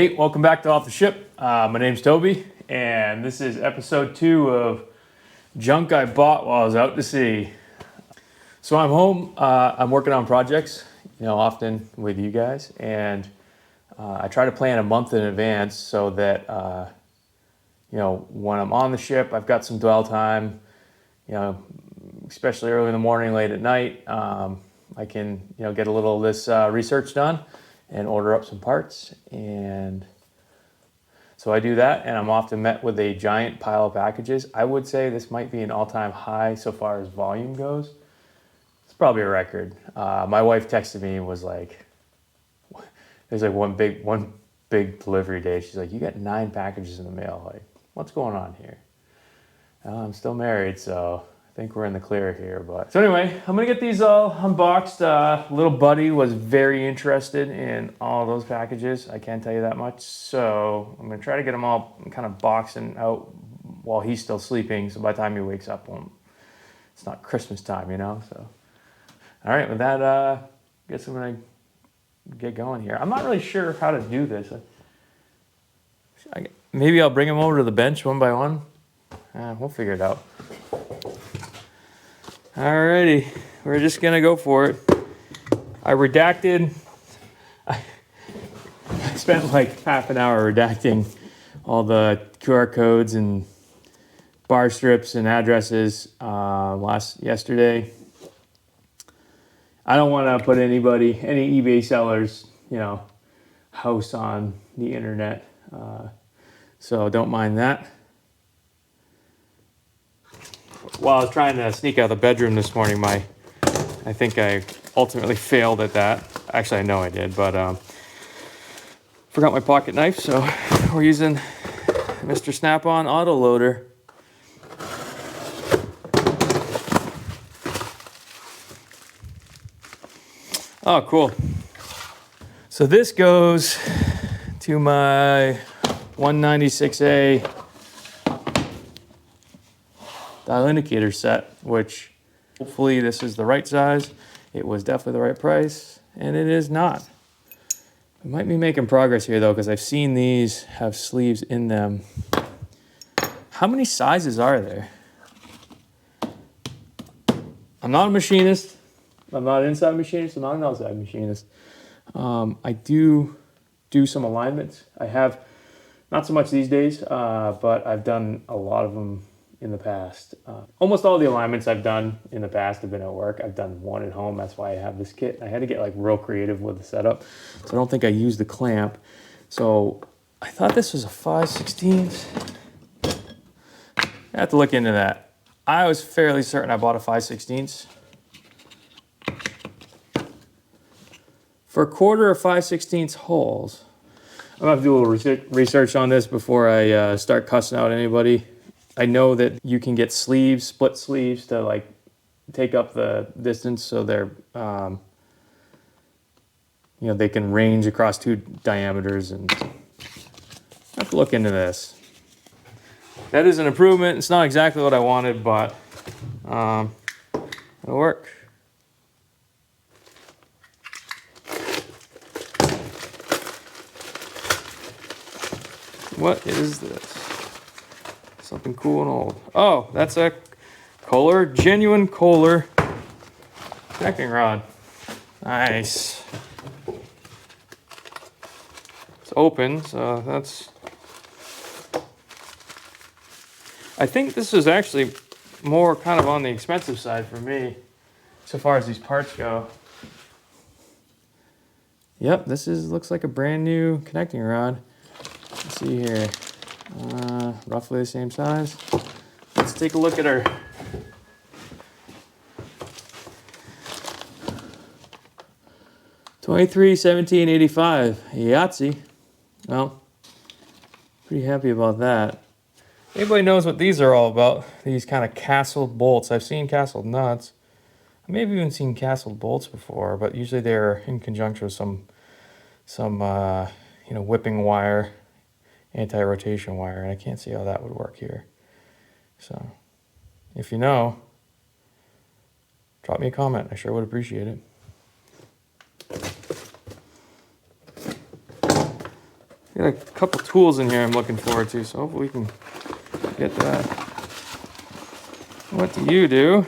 Hey, welcome back to Off the Ship. My name's Toby, and this is episode 2 of Junk I Bought While I Was Out to Sea. So I'm home, I'm working on projects, often with you guys, and I try to plan a month in advance so that, when I'm on the ship, I've got some dwell time, especially early in the morning, late at night, I can, get a little of this research done and order up some parts. And so I do that, and I'm often met with a giant pile of packages. I would say this might be an all-time high so far as volume goes. It's probably a record. My wife texted me and was like, there's like one big delivery day. She's like, you got 9 packages in the mail. Like, what's going on here? I'm still married, so I think we're in the clear here. But so anyway, I'm gonna get these all unboxed. Lil Buddy was very interested in all those packages. I can't tell you that much. So I'm gonna try to get them all kind of boxing out while he's still sleeping. So by the time he wakes up, it's not Christmas time, So all right, with that, I guess I'm gonna get going here. I'm not really sure how to do this. Maybe I'll bring them over to the bench one by one. We'll figure it out. Alrighty, we're just gonna go for it. I spent like half an hour redacting all the QR codes and bar strips and addresses yesterday. I don't want to put any eBay sellers, house on the internet, so don't mind that. While I was trying to sneak out of the bedroom this morning, I think I ultimately failed at that. Actually, I know I did, but forgot my pocket knife, so we're using Mr. SnapOn auto loader. Oh, cool. So this goes to my 196A dial indicator set, which hopefully this is the right size. It was definitely the right price, and it is not. We might be making progress here though, because I've seen these have sleeves in them. How many sizes are there? I'm not a machinist. I'm not an inside machinist. I'm not an outside machinist. I do some alignments. I have, not so much these days, but I've done a lot of them in the past. Almost all the alignments I've done in the past have been at work. I've done one at home. That's why I have this kit. I had to get like real creative with the setup. So I don't think I used the clamp. So I thought this was a 5/16. I have to look into that. I was fairly certain I bought a 5/16. For a quarter or 5/16 holes. I'm gonna have to do a little research on this before I start cussing out anybody. I know that you can get sleeves, split sleeves, to like take up the distance so they're, they can range across 2 diameters, and I have to look into this. That is an improvement. It's not exactly what I wanted, but it'll work. What is this? Something cool and old. Oh, that's a Kohler, genuine Kohler connecting rod. Nice. It's open, so that's... I think this is actually more kind of on the expensive side for me, so far as these parts go. Yep, looks like a brand new connecting rod. Let's see here. Roughly the same size. Let's take a look at our $23.17.85 Yahtzee. Well, pretty happy about that. Anybody knows what these are all about? These kind of castled bolts. I've seen castled nuts. I may have even seen castled bolts before, but usually they're in conjunction with some whipping wire, anti-rotation wire, and I can't see how that would work here. So if you know, drop me a comment. I sure would appreciate it. Got a couple tools in here I'm looking forward to, so hopefully we can get that. What do you do?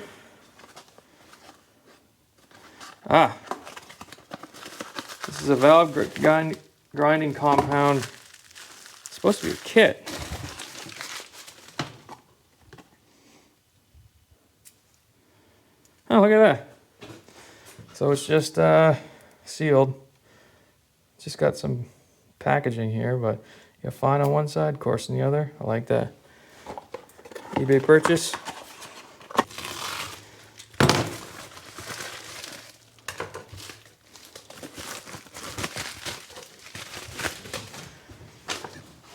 Ah, this is a valve grinding compound. It's supposed to be a kit. Oh, look at that. So it's just sealed. Just got some packaging here, but you have fine on one side, coarse on the other. I like that. eBay purchase.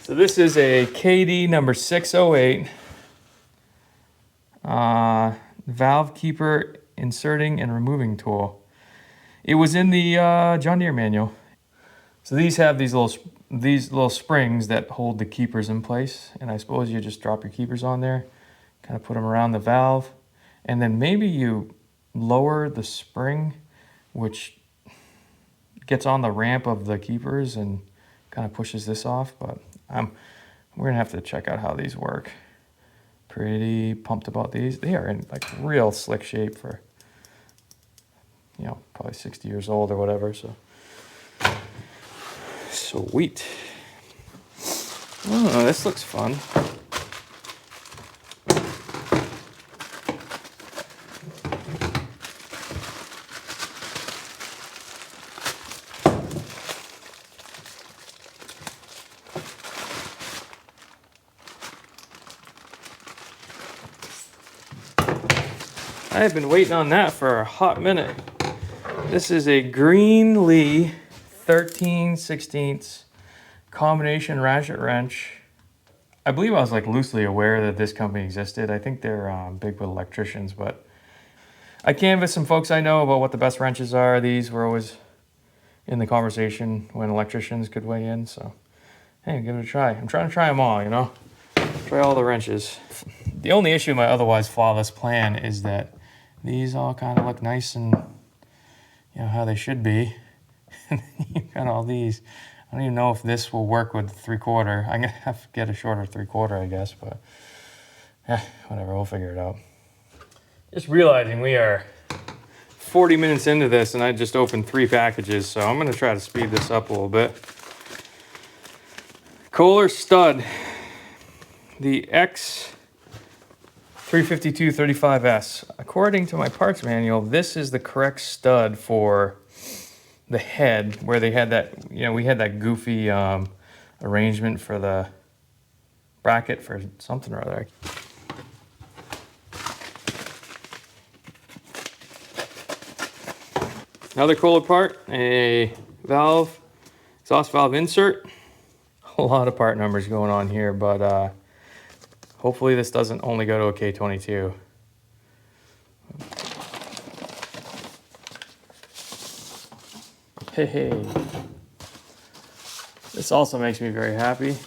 So this is a KD number 608 valve keeper inserting and removing tool. It was in the John Deere manual. So these have these little springs that hold the keepers in place, and I suppose you just drop your keepers on there, kind of put them around the valve, and then maybe you lower the spring, which gets on the ramp of the keepers and kind of pushes this off. But we're gonna have to check out how these work. Pretty pumped about these. They are in like real slick shape for, you know, probably 60 years old or whatever. So sweet. Oh, this looks fun. I have been waiting on that for a hot minute. This is a Greenlee 13/16 combination ratchet wrench. I believe I was like loosely aware that this company existed. I think they're big with electricians, but I canvassed some folks I know about what the best wrenches are. These were always in the conversation when electricians could weigh in. So, hey, give it a try. I'm trying to try them all, you know? Try all the wrenches. The only issue with my otherwise flawless plan is that these all kind of look nice and, you know, how they should be. And you got all these. I don't even know if this will work with 3/4. I'm gonna have to get a shorter 3/4, I guess, but whatever, we'll figure it out. Just realizing we are 40 minutes into this and I just opened 3 packages, so I'm gonna try to speed this up a little bit. Kohler stud, the X352-35S. According to my parts manual, this is the correct stud for the head, where they had that, you know, we had that goofy arrangement for the bracket for something or other. Another Kohler part, a valve, exhaust valve insert. A lot of part numbers going on here, but hopefully this doesn't only go to a K22. Hey, this also makes me very happy.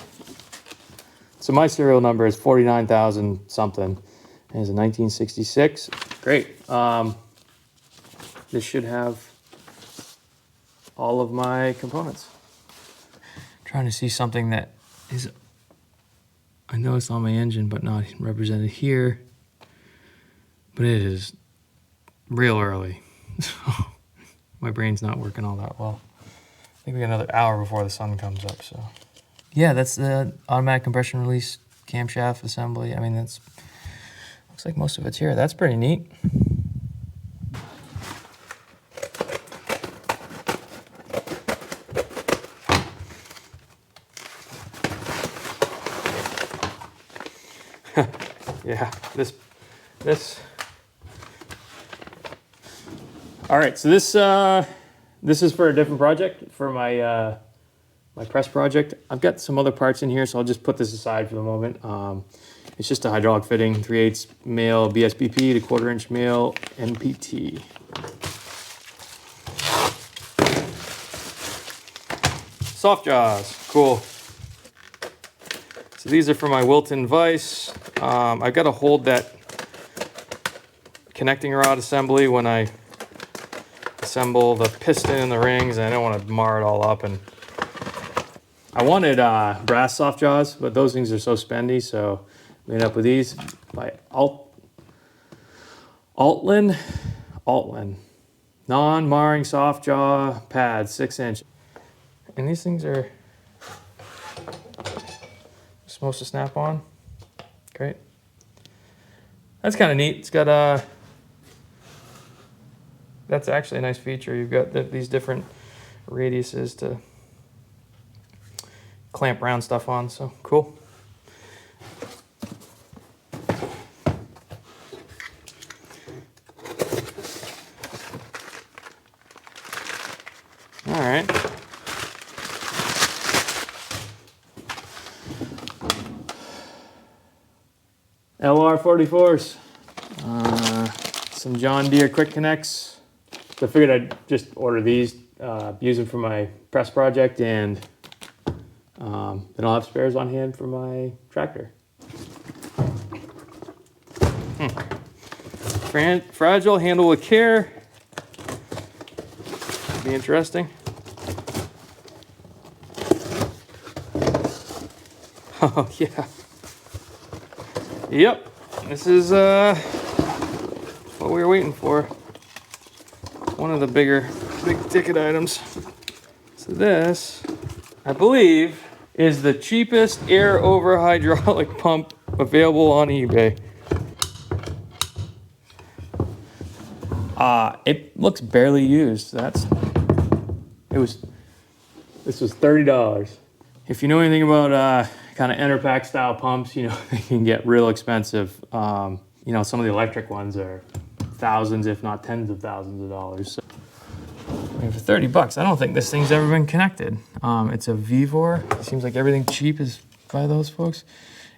So my serial number is 49,000 something. It is a 1966. Great. This should have all of my components. Trying to see something that is, I know it's on my engine, but not represented here. But it is real early. So my brain's not working all that well. I think we got another hour before the sun comes up, so. Yeah, that's the automatic compression release camshaft assembly. I mean, that's, looks like most of it's here. That's pretty neat. Yeah, this. All right, so this is for a different project, for my my press project. I've got some other parts in here, so I'll just put this aside for the moment. It's just a hydraulic fitting, 3/8 male BSBP to 1/4" male NPT. Soft jaws, cool. So these are for my Wilton vise. I've got to hold that connecting rod assembly when I assemble the piston and the rings, and I don't want to mar it all up and I wanted brass soft jaws, but those things are so spendy, so we ended up with these by ATLIN, non-marring soft jaw pads, 6-inch. And these things are supposed to snap on. Great. That's kind of neat. It's got that's actually a nice feature. You've got these different radiuses to clamp round stuff on, so cool. All right. LR44s. Some John Deere quick connects. So I figured I'd just order these, use them for my press project, and then I'll have spares on hand for my tractor. Fragile, handle with care. Be interesting. Oh yeah. Yep. This is what we were waiting for. One of the big ticket items. So this, I believe, is the cheapest air over hydraulic pump available on eBay. It looks barely used. This was $30. If you know anything about kind of Enerpack style pumps, you know they can get real expensive. You know, some of the electric ones are thousands, if not tens of thousands of dollars. So, I mean, for $30, I don't think this thing's ever been connected. It's a Vevor. It seems like everything cheap is by those folks.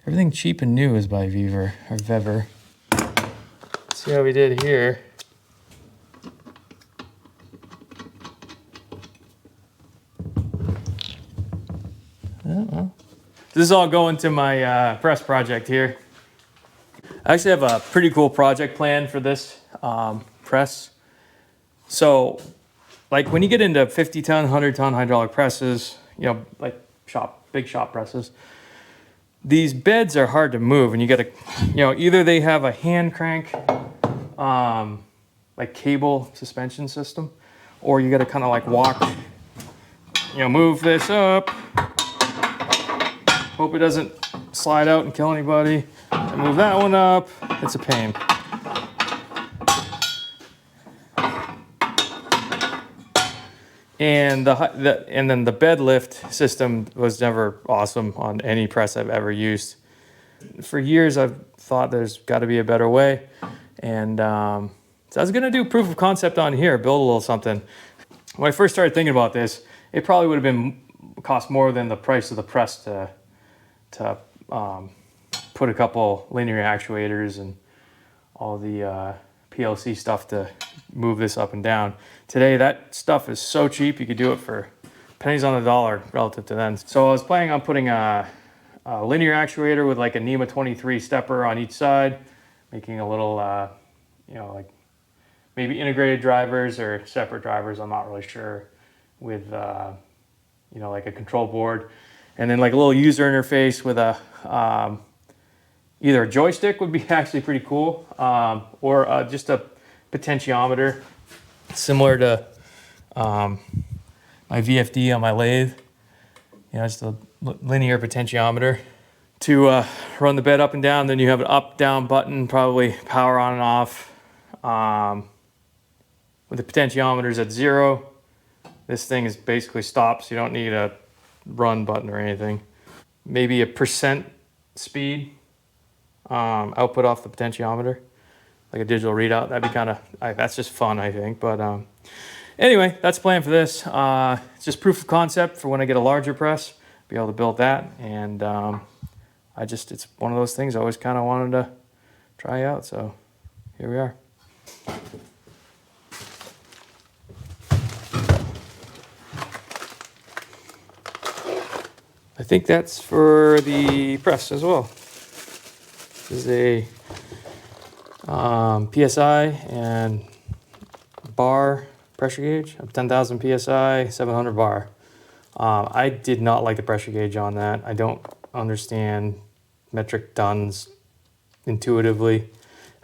Everything cheap and new is by Vevor or Vever. Let's see how we did here. This is all going to my press project here. I actually have a pretty cool project plan for this press. So, like when you get into 50-ton, 100-ton hydraulic presses, you know, like big shop presses, these beds are hard to move, and you gotta, you know, either they have a hand crank, like cable suspension system, or you gotta kind of like walk, you know, move this up. Hope it doesn't slide out and kill anybody. And move that one up. It's a pain. And then the bed lift system was never awesome on any press I've ever used. For years, I've thought there's got to be a better way. And so I was gonna do proof of concept on here, build a little something. When I first started thinking about this, it probably would have cost more than the price of the press to put a couple linear actuators and all the PLC stuff to move this up and down. Today, that stuff is so cheap, you could do it for pennies on the dollar relative to then. So I was planning on putting a linear actuator with like a NEMA 23 stepper on each side, making a little, you know, like maybe integrated drivers or separate drivers, I'm not really sure, with, you know, like a control board. And then like a little user interface with a, either a joystick would be actually pretty cool, or just a potentiometer, similar to my VFD on my lathe. You know, just a linear potentiometer to run the bed up and down. Then you have an up, down button, probably power on and off. With the potentiometers at 0, this thing is basically stopped, so you don't need a run button or anything. Maybe a % speed output off the potentiometer, like a digital readout. That'd be kind of, that's just fun, I think. But anyway, that's the plan for this. It's just proof of concept for when I get a larger press, be able to build that. And it's one of those things I always kind of wanted to try out. So here we are. I think that's for the press as well. This is a PSI and bar pressure gauge of 10,000 PSI, 700 bar. I did not like the pressure gauge on that. I don't understand metric tons intuitively.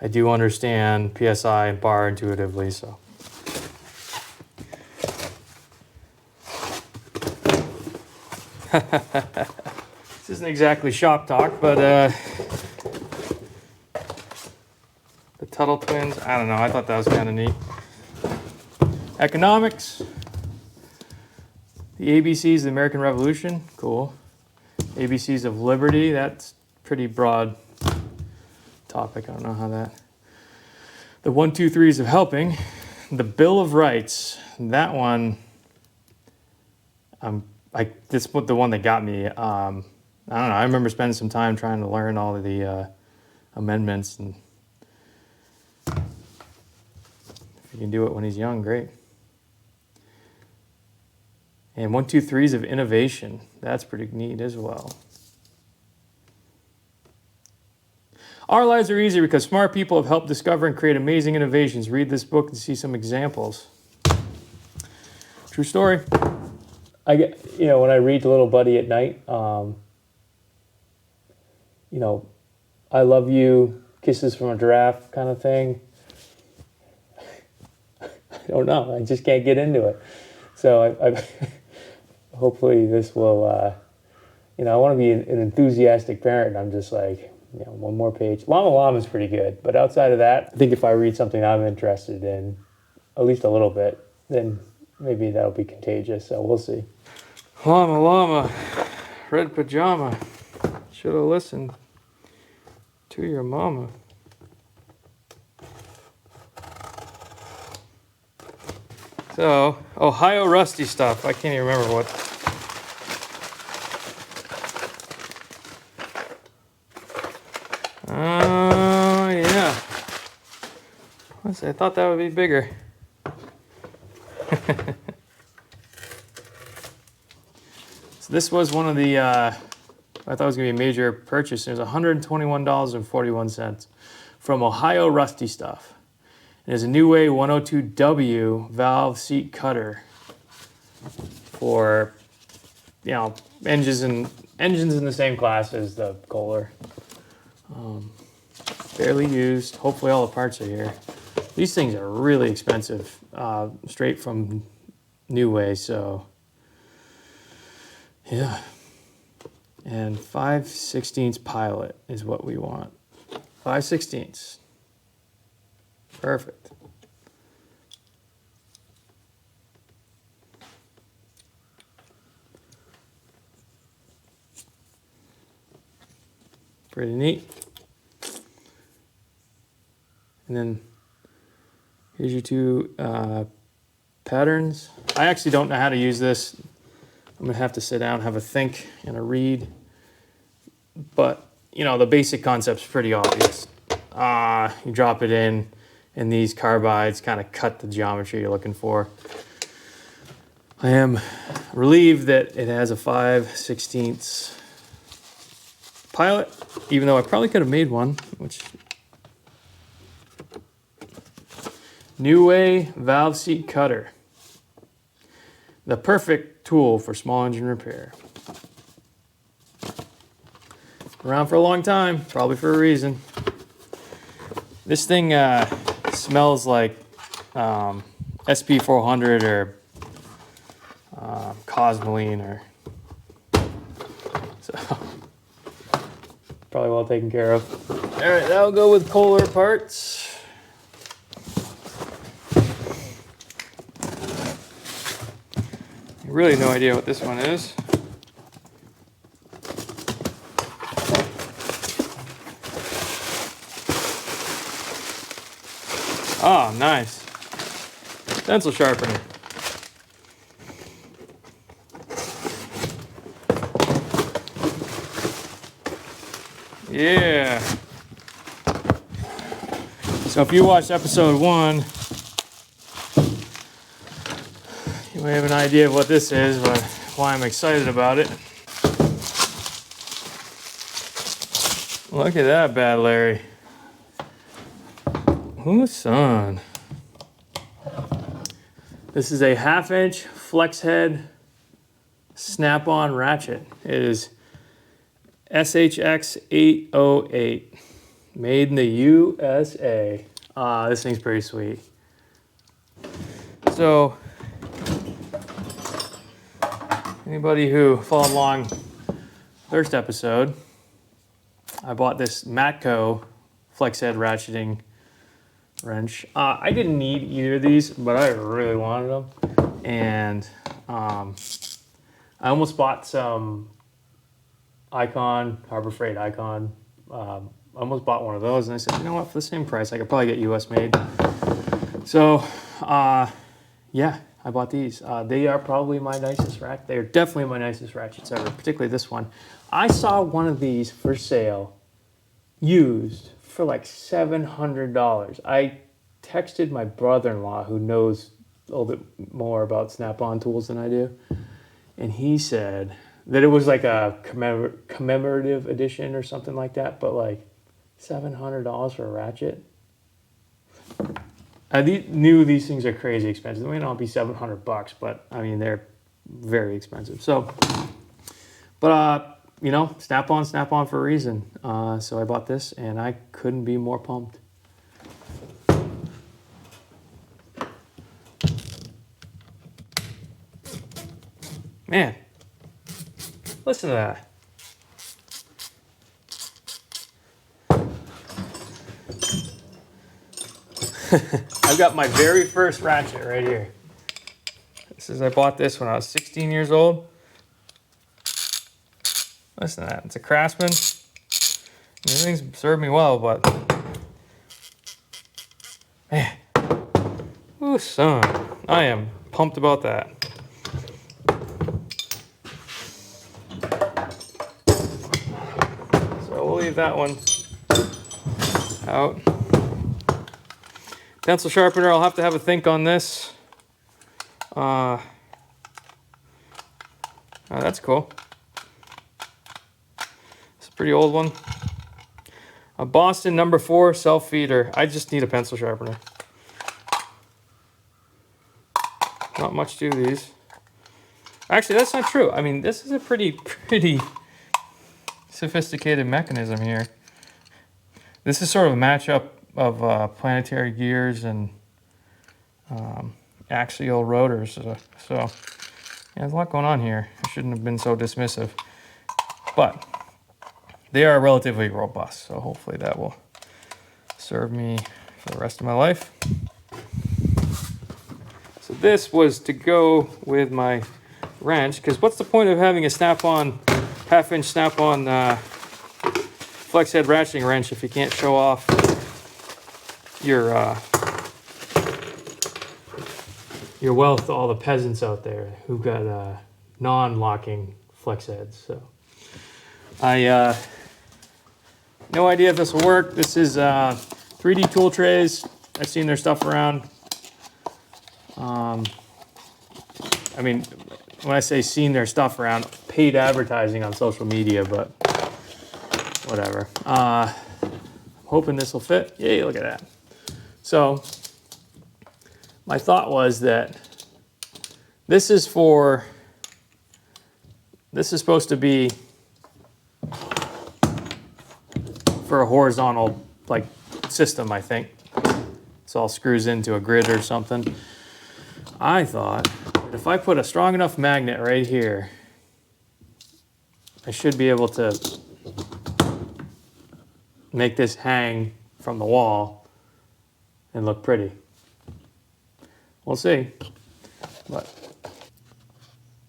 I do understand PSI and bar intuitively, so. This isn't exactly shop talk, but the Tuttle Twins, I don't know, I thought that was kind of neat. Economics. The ABCs of the American Revolution, cool. ABCs of Liberty, that's pretty broad topic, I don't know how that. The 1, 2, 3s of helping. The Bill of Rights, that one, this is the one that got me. I don't know, I remember spending some time trying to learn all of the amendments, and if you can do it when he's young, great. And 1, 2, 3s of innovation. That's pretty neat as well. Our lives are easier because smart people have helped discover and create amazing innovations. Read this book and see some examples. True story. I get, when I read Lil Buddy at night, I love you, kisses from a giraffe kind of thing. I don't know. I just can't get into it. So I hopefully this will, I want to be an enthusiastic parent. I'm just like, one more page. Llama Llama is pretty good, but outside of that, I think if I read something I'm interested in, at least a little bit, then maybe that'll be contagious, so we'll see. Llama Llama, red pajama, should have listened to your mama. So, Ohio Rusty stuff, I can't even remember what. Oh, yeah. I thought that would be bigger. So this was one of the, I thought it was going to be a major purchase. It was $121.41 from Ohio Rusty Stuff. It is a Neway 102W valve seat cutter for, engines in the same class as the Kohler. Barely used. Hopefully all the parts are here. These things are really expensive, straight from Neway, so yeah. And 5/16 pilot is what we want. 5/16. Perfect. Pretty neat. And then here's your two patterns. I actually don't know how to use this. I'm gonna have to sit down, have a think and a read. But the basic concept's pretty obvious. You drop it in, and these carbides kind of cut the geometry you're looking for. I am relieved that it has a 5/16 pilot, even though I probably could have made one, which Neway valve seat cutter. The perfect tool for small engine repair. Around for a long time, probably for a reason. This thing smells like SP400 or Cosmoline, or so probably well taken care of. All right, that'll go with Kohler parts. Really no idea what this one is. Oh, nice. Stencil sharpener. Yeah. So if you watched episode 1, you may have an idea of what this is, but why I'm excited about it. Look at that bad Larry. Ooh, son. This is a 1/2 inch flex head SnapOn ratchet. It is SHX808, made in the USA. This thing's pretty sweet. So, anybody who followed along first episode, I bought this Matco flex head ratcheting wrench. I didn't need either of these, but I really wanted them. And I almost bought some Icon, Harbor Freight Icon. I almost bought one of those, and I said, you know what, for the same price, I could probably get US made. So, yeah, I bought these. They are probably my nicest ratchet. They are definitely my nicest ratchets ever, particularly this one. I saw one of these for sale, used, for like $700. I texted my brother-in-law, who knows a little bit more about Snap-on tools than I do, and he said that it was like a commemorative edition or something like that, but like $700 for a ratchet. I knew these things are crazy expensive. They may not be $700, but I mean, they're very expensive. So, but you know, Snap-on for a reason. So I bought this, and I couldn't be more pumped. Man, listen to that. I've got my very first ratchet right here. I bought this when I was 16 years old. Listen to that. It's a Craftsman. Everything's served me well, but man, ooh, son, I am pumped about that. So we'll leave that one out. Pencil sharpener, I'll have to have a think on this. Oh, that's cool. It's a pretty old one. A Boston number 4 self-feeder. I just need a pencil sharpener. Not much to these. Actually, that's not true. I mean, this is a pretty sophisticated mechanism here. This is sort of a matchup of planetary gears and axial rotors. So yeah, there's a lot going on here. I shouldn't have been so dismissive. But they are relatively robust, so hopefully that will serve me for the rest of my life. So this was to go with my wrench, because what's the point of having a Snap-on, half-inch Snap-on flex head ratcheting wrench if you can't show off your wealth to all the peasants out there who've got non-locking flex heads. So I no idea if this will work. This is 3D tool trays. I've seen their stuff around. I mean, when I say seen their stuff around, paid advertising on social media, but whatever. I'm hoping this will fit. Yay, look at that. So my thought was that this is supposed to be for a horizontal like system, I think. It's all screws into a grid or something. I thought that if I put a strong enough magnet right here, I should be able to make this hang from the wall and look pretty. We'll see. But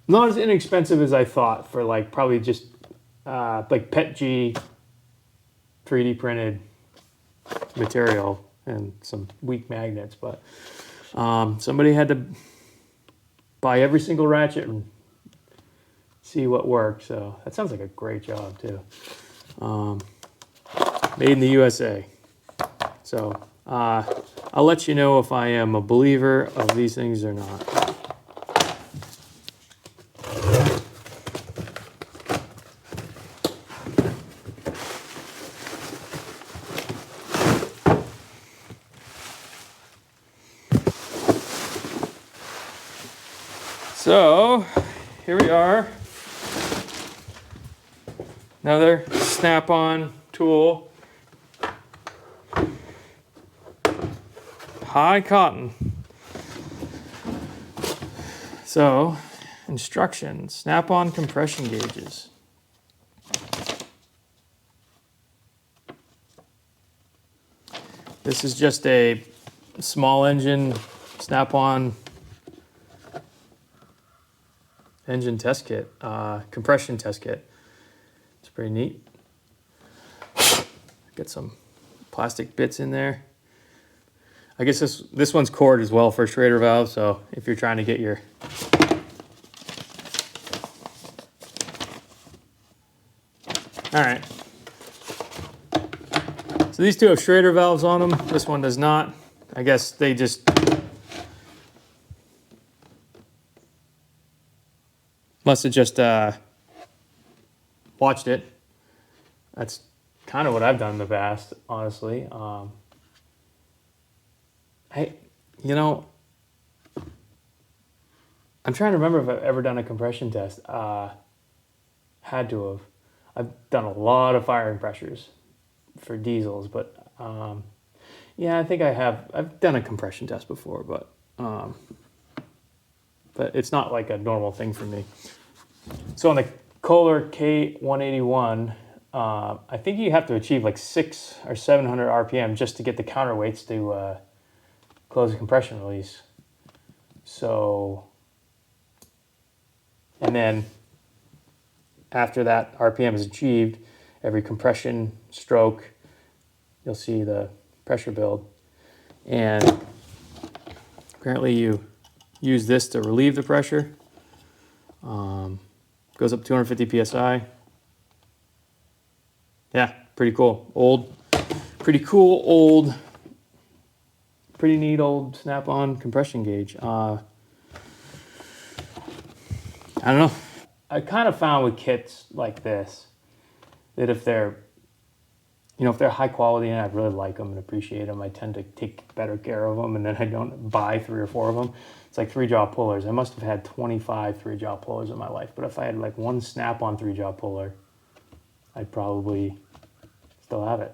not as inexpensive as I thought for like probably just like PETG 3D printed material and some weak magnets, but somebody had to buy every single ratchet and see what worked. So that sounds like a great job too. Made in the USA. So I'll let you know if I am a believer of these things or not. So here we are. Another SnapOn tool. High cotton. So, instructions. SnapOn compression gauges. This is just a small engine SnapOn engine test kit, compression test kit. It's pretty neat. Get some plastic bits in there. I guess this one's cord as well for a Schrader valve, so if you're trying to get your all right. So these two have Schrader valves on them. This one does not. I guess they just must have just watched it. That's kind of what I've done in the past, honestly. You know, I'm trying to remember if I've ever done a compression test. Had to have. I've done a lot of firing pressures for diesels, but yeah, I think I have. I've done a compression test before, but it's not like a normal thing for me. So on the Kohler K181, I think you have to achieve like 600 or 700 RPM just to get the counterweights to close the compression release. So, and then after that RPM is achieved, every compression stroke, you'll see the pressure build. And apparently you use this to relieve the pressure. Goes up 250 PSI. Yeah, pretty cool. Pretty neat old SnapOn compression gauge. I don't know. I kind of found with kits like this that if they're high quality and I really like them and appreciate them, I tend to take better care of them, and then I don't buy 3 or 4 of them. It's like 3-jaw pullers. I must have had 25 3-jaw pullers in my life, but if I had like one SnapOn 3-jaw puller, I'd probably still have it.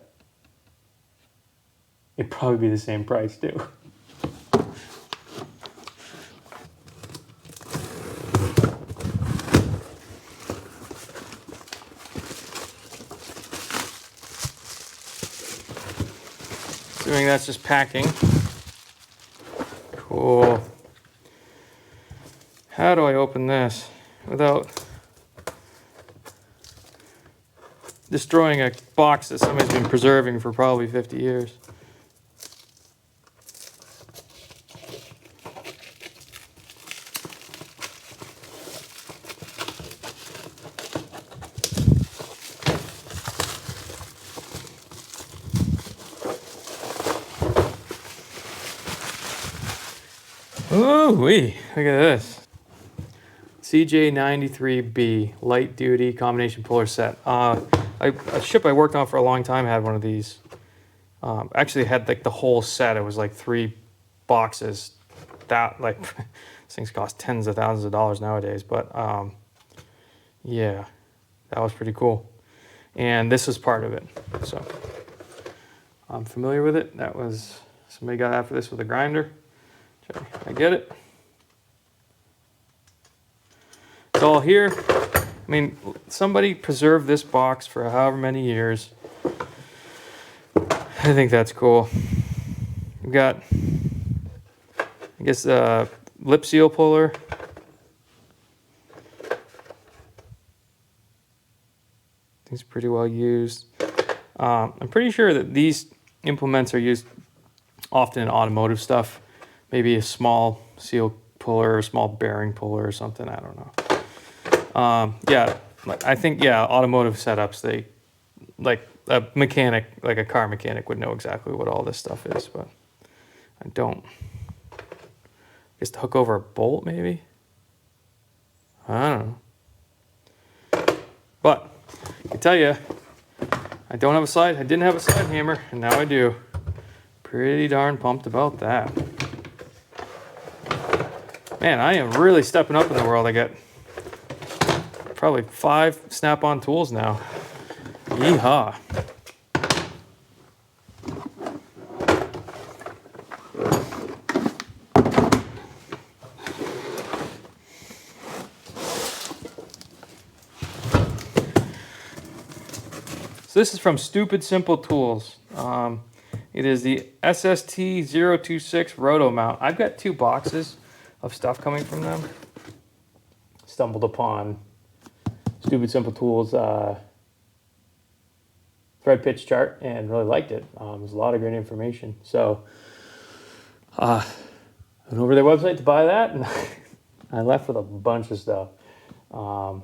It'd probably be the same price too. Assuming that's just packing. Cool. How do I open this without destroying a box that somebody's been preserving for probably 50 years? Ooh-wee, look at this. CJ93B, light duty combination puller set. A ship I worked on for a long time had one of these. Actually had like the whole set. It was like 3 boxes. That like these things cost tens of thousands of dollars nowadays, but yeah, that was pretty cool. And this is part of it. So I'm familiar with it. That was somebody got after this with a grinder. I get it. It's all here. I mean, somebody preserved this box for however many years. I think that's cool. We've got, I guess, lip seal puller. It's pretty well used. I'm pretty sure that these implements are used often in automotive stuff. Maybe a small seal puller or a small bearing puller or something. I don't know. Yeah, I think, yeah, automotive setups, they, like a mechanic, like a car mechanic would know exactly what all this stuff is, but I don't. I guess to hook over a bolt, maybe? I don't know. But I can tell you, I didn't have a slide hammer, and now I do. Pretty darn pumped about that. Man, I am really stepping up in the world. I got probably 5 SnapOn tools now. Yeehaw. So this is from StupidSimpleTools. It is the SST026 Roto-Mount. I've got 2 boxes of stuff coming from them. Stumbled upon StupidSimpleTools thread pitch chart and really liked it. There's a lot of great information. So I went over to their website to buy that, and I left with a bunch of stuff. So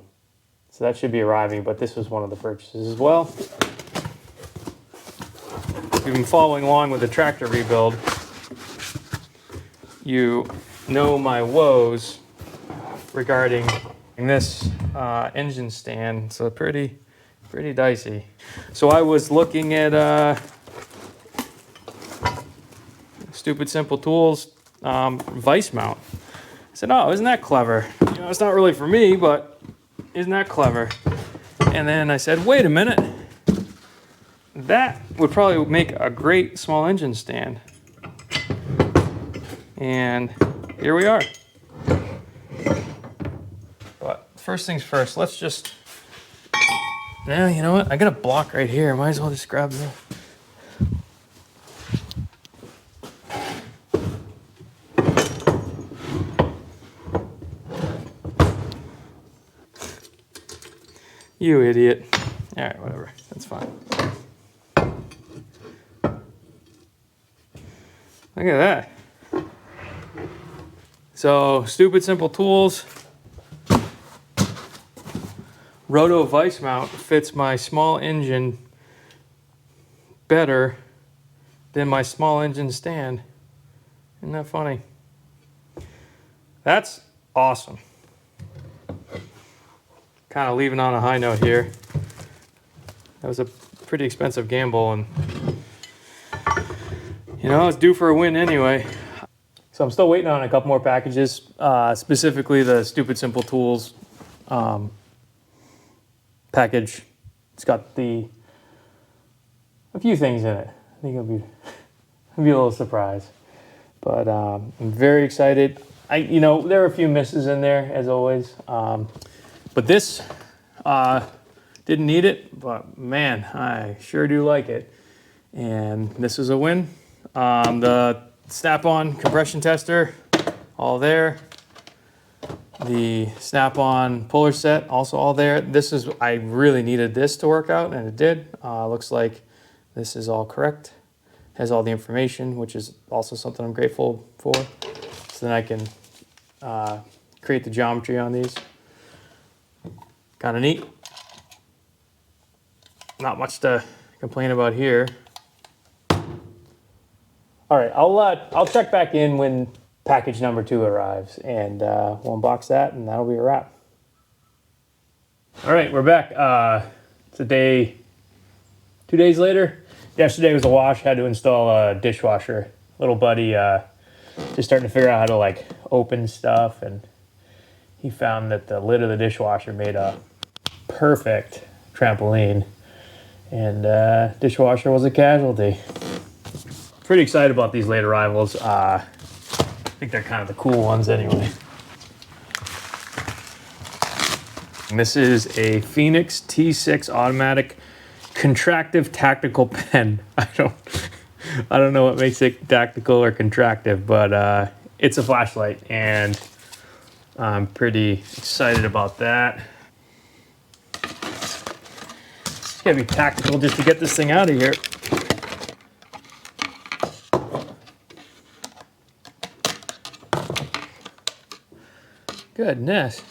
that should be arriving, but this was one of the purchases as well. If you've been following along with the tractor rebuild, you know my woes regarding this engine stand. So pretty dicey. So I was looking at StupidSimpleTools vice mount. I said, oh, isn't that clever? You know, it's not really for me, but isn't that clever? And then I said, wait a minute. That would probably make a great small engine stand. And here we are. But first things first, let's just, now you know what? I got a block right here. Might as well just grab the, you idiot. All right, whatever, that's fine. Look at that. So, StupidSimpleTools Roto Vice Mount fits my small engine better than my small engine stand. Isn't that funny? That's awesome. Kind of leaving on a high note here. That was a pretty expensive gamble, and you know, it's due for a win anyway. So I'm still waiting on a couple more packages, specifically the StupidSimpleTools package. It's got a few things in it. I think it'll be a little surprise, but I'm very excited. You know, there are a few misses in there as always, but this didn't need it. But man, I sure do like it, and this is a win. The SnapOn compression tester, all there. The SnapOn puller set, also all there. This is, I really needed this to work out, and it did. Looks like this is all correct. Has all the information, which is also something I'm grateful for. So then I can create the geometry on these. Kind of neat. Not much to complain about here. All right, I'll check back in when package number 2 arrives, and we'll unbox that, and that'll be a wrap. All right, we're back. It's a day, 2 days later. Yesterday was a wash. Had to install a dishwasher. Little buddy just starting to figure out how to like open stuff, and he found that the lid of the dishwasher made a perfect trampoline, and dishwasher was a casualty. Pretty excited about these late arrivals. I think they're kind of the cool ones anyway. And this is a Fenix T6 automatic contractive tactical pen. I don't know what makes it tactical or contractive, but it's a flashlight, and I'm pretty excited about that. It's gotta be tactical just to get this thing out of here. Goodness.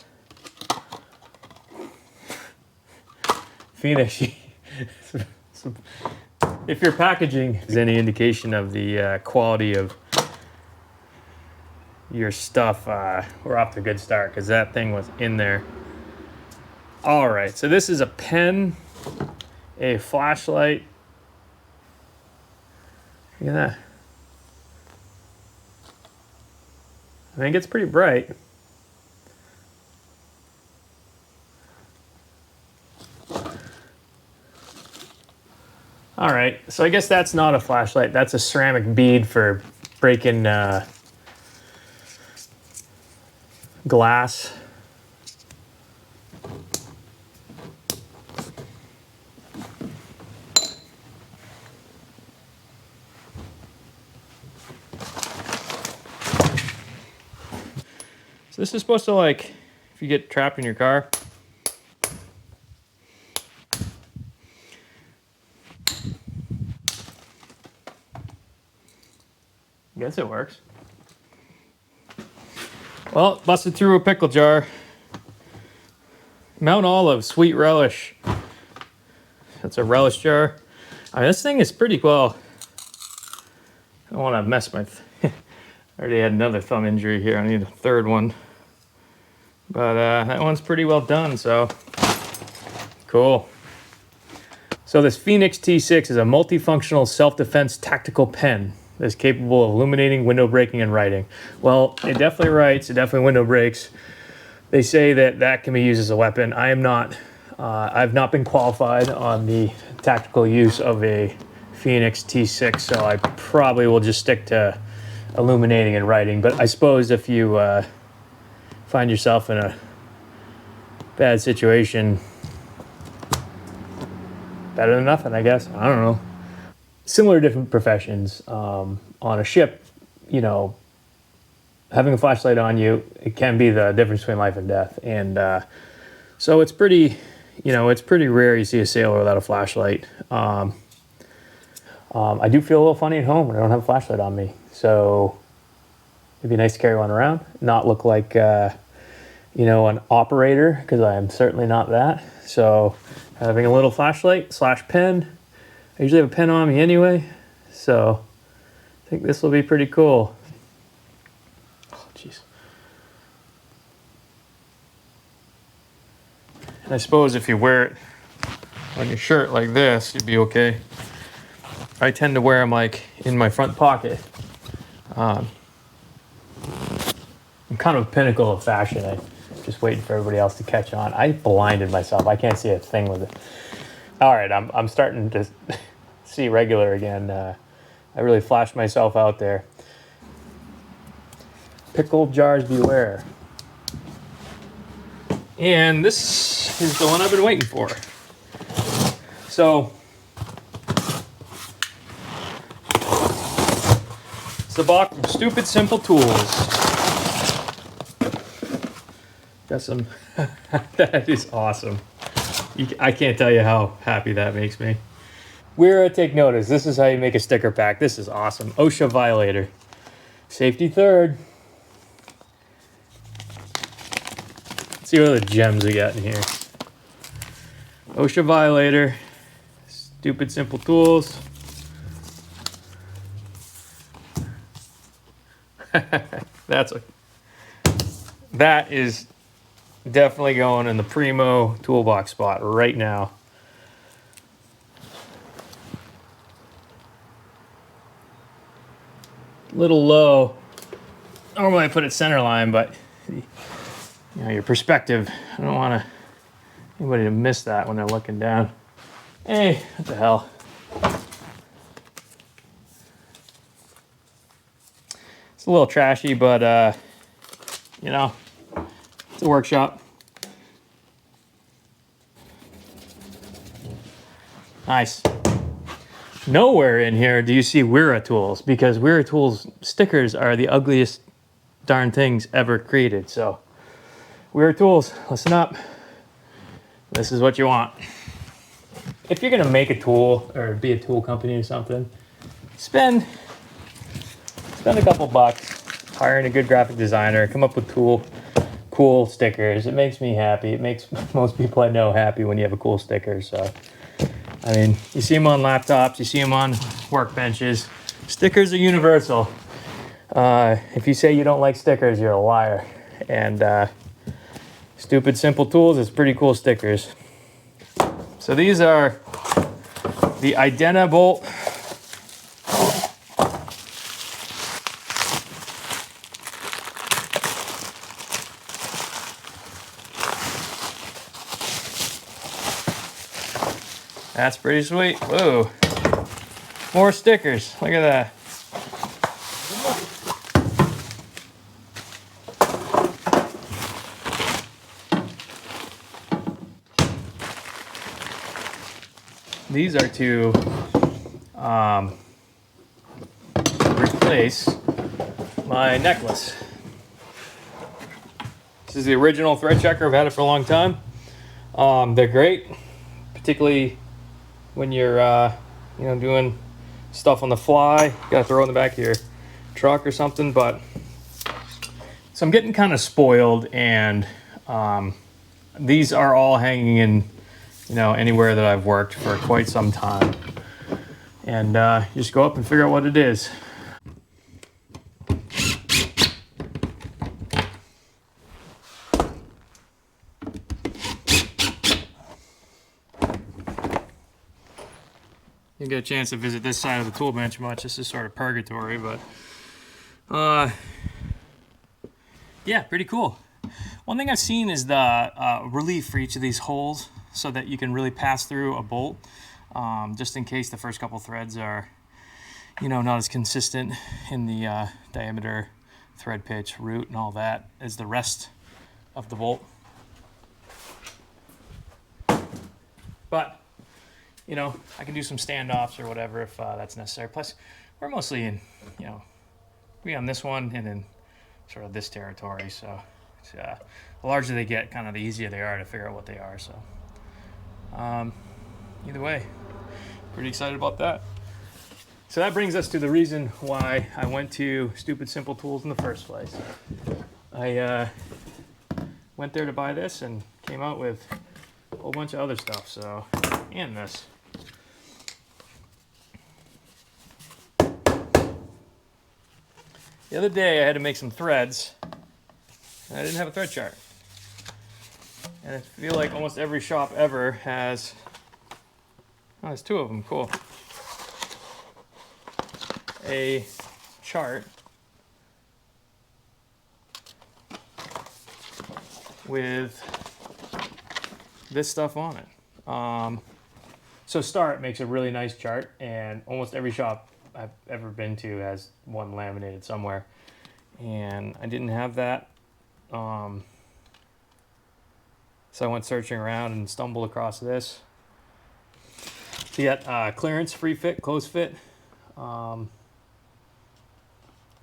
Phoenix, if your packaging is any indication of the quality of your stuff, we're off to a good start, because that thing was in there. All right, so this is a pen, a flashlight. Look at that. I think it's pretty bright. All right, so I guess that's not a flashlight. That's a ceramic bead for breaking glass. So this is supposed to, like, if you get trapped in your car, I guess it works. Well, busted through a pickle jar. Mount Olive, sweet relish. That's a relish jar. I mean, this thing is pretty well. I don't want to mess my. I already had another thumb injury here. I need a third one. But that one's pretty well done, so cool. So this Fenix T6 is a multifunctional self-defense tactical pen that's capable of illuminating, window breaking, and writing. Well, it definitely writes, it definitely window breaks. They say that that can be used as a weapon. I am not, I've not been qualified on the tactical use of a Fenix T6, so I probably will just stick to illuminating and writing. But I suppose if you find yourself in a bad situation, better than nothing, I guess. I don't know. Similar to different professions. On a ship, you know, having a flashlight on you, it can be the difference between life and death. And so it's pretty, you know, it's pretty rare you see a sailor without a flashlight. I do feel a little funny at home when I don't have a flashlight on me. So it'd be nice to carry one around, not look like, you know, an operator, because I am certainly not that. So having a little flashlight / pen. I usually have a pen on me anyway, so I think this will be pretty cool. Oh, jeez. And I suppose if you wear it on your shirt like this, you'd be okay. I tend to wear them like in my front pocket. I'm kind of a pinnacle of fashion. I'm just waiting for everybody else to catch on. I blinded myself. I can't see a thing with it. All right, I'm starting to see regular again. I really flashed myself out there. Pickle jars beware. And this is the one I've been waiting for. So, it's the box from StupidSimpleTools. Got some, that is awesome. I can't tell you how happy that makes me. We're at Take Notice. This is how you make a sticker pack. This is awesome. OSHA violator. Safety third. Let's see what other gems we got in here. OSHA violator. Stupid Simple Tools. That is definitely going in the primo toolbox spot right now. Little low. Normally I put it center line, but you know, your perspective, I don't want anybody to miss that when they're looking down. Hey, what the hell? It's a little trashy, but you know, it's a workshop. Nice. Nowhere in here do you see Wera tools, because Wera tools stickers are the ugliest darn things ever created. So Wera tools, listen up. This is what you want. If you're gonna make a tool or be a tool company or something, spend a couple bucks hiring a good graphic designer, come up with cool stickers. It makes me happy. It makes most people I know happy when you have a cool sticker. So I mean, you see them on laptops, you see them on workbenches. Stickers are universal. If you say you don't like stickers, you're a liar. And Stupid Simple Tools is pretty cool stickers. So these are the Identibolt That's pretty sweet. Whoa. More stickers. Look at that. These are to replace my necklace. This is the original thread checker. I've had it for a long time. They're great, particularly when you're you know, doing stuff on the fly. You gotta throw it in the back of your truck or something. But so I'm getting kind of spoiled, and these are all hanging in, you know, anywhere that I've worked for quite some time. And you just go up and figure out what it is. You get a chance to visit this side of the tool bench much. This is sort of purgatory, but yeah, pretty cool. One thing I've seen is the relief for each of these holes, so that you can really pass through a bolt, just in case the first couple threads are, you know, not as consistent in the diameter, thread pitch, root, and all that as the rest of the bolt. But you know, I can do some standoffs or whatever if that's necessary. Plus, we're mostly in, you know, we on this one and then sort of this territory. So it's, the larger they get, kind of the easier they are to figure out what they are. So either way, pretty excited about that. So that brings us to the reason why I went to StupidSimpleTools in the first place. I went there to buy this and came out with a whole bunch of other stuff. So, and this. The other day I had to make some threads, and I didn't have a thread chart. And I feel like almost every shop ever has, oh, there's two of them, cool. A chart with this stuff on it. So Starrett makes a really nice chart, and almost every shop I've ever been to has one laminated somewhere. And I didn't have that. So I went searching around and stumbled across this. So you got clearance, free fit, close fit,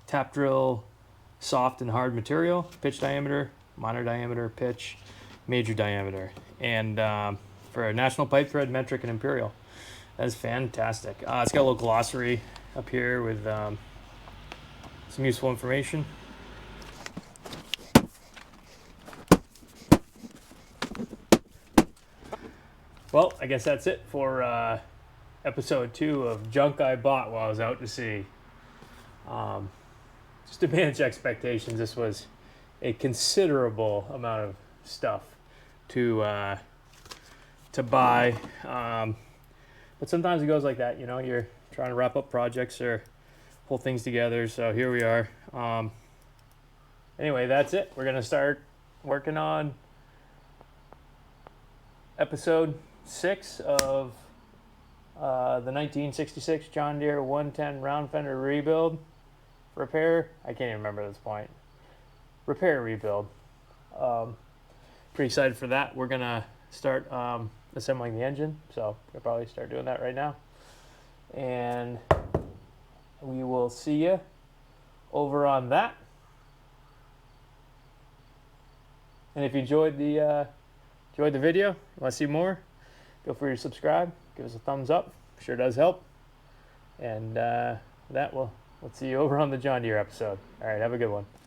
tap drill, soft and hard material, pitch diameter, minor diameter, pitch, major diameter. And for a national pipe thread, metric, and imperial. That is fantastic. It's got a little glossary up here with some useful information. Well, I guess that's it for episode 2 of Junk I Bought While I Was Out to Sea. Just to manage expectations, this was a considerable amount of stuff to buy. But sometimes it goes like that, you know, you're trying to wrap up projects or pull things together. So here we are. Anyway, that's it. We're going to start working on episode 6 of the 1966 John Deere 110 round fender rebuild. Repair. I can't even remember at this point. Repair, rebuild. Pretty excited for that. We're going to start assembling the engine. So we'll probably start doing that right now. And we will see you over on that. And if you enjoyed the video, you want to see more, feel free to subscribe, give us a thumbs up, sure does help. And we'll see you over on the John Deere episode. All right, have a good one.